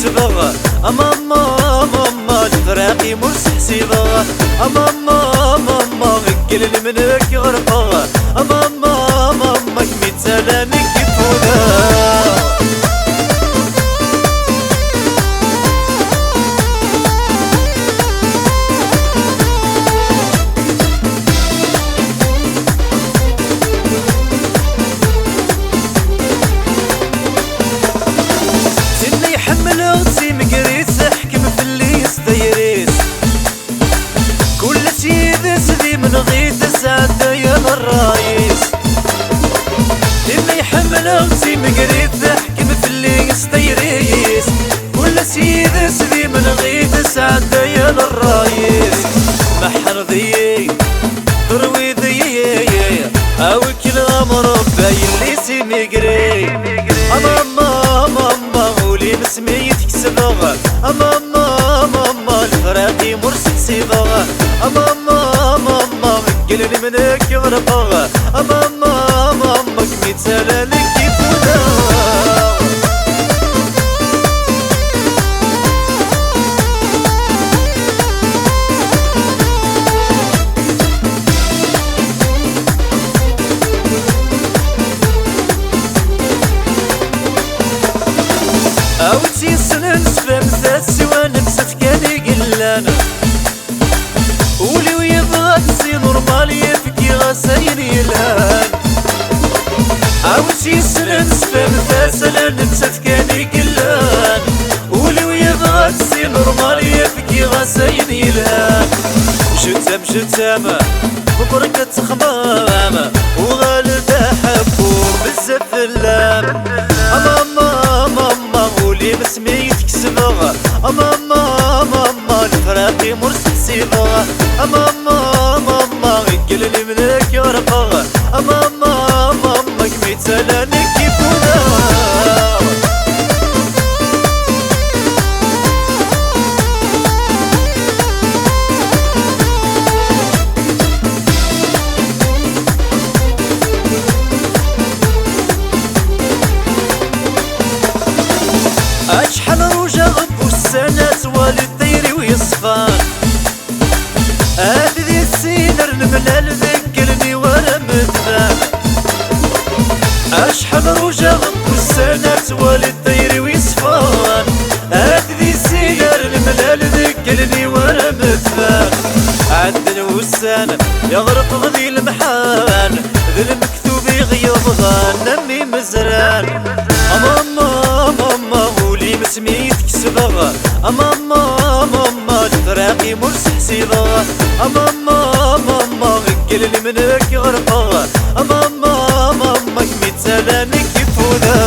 تكسبها ماما ماما الفراقي مرس حسيبها ماما ماما قل منك غرقها ماما ماما كميت سلامك كيفونا من غيت سعد يا الرايس اللي يحمل وسي مقريت حكم في اللي يستيريس كل سيد سدي من غيت سعد يا الرايس محر ذي تروي ذي او كل امر باين سي مقري ماما ماما ولي بسمي تكسبها ماما ماما الفراقي مرسل سيبها ماما ماما قل منك غرقها ماما ماما كميت سلالك كيفونا او تيسن نسفم ذات سوا نفسك كاني قلانا ولي ويبغى تسي نورمال يفكي غسايني الهان او تيسن نسفم ذات سوا نفسك كاني قلان ولي ويبغى تسي نورمال يفكي غسايني الهان شتام شتام وبركة خمام وغالد حبو بزاف اللام ماما ماما ولي بسمي تكسبها ماما ماما الفراقي مرسل سيبها ماما ماما قل منك يرقها ماما ماما كميت سلامك كيفونا أشحال روجا غب والسنات والديري ويصفان هذه السينر الملال ذكرني وانا مدفان أشحال روجا غب والسنات والديري ويصفان هذه السينر الملال ذكرني وانا مدفان عندنا وسان يغرق غذي المحان ذي المكتوب يغيظها نمي مزران ماما ماما ولي مسمي تكسبها ماما ماما الفراقي مرس حسيبها ماما ماما قل منك غرقها ماما ماما كميت سلامك كيفونا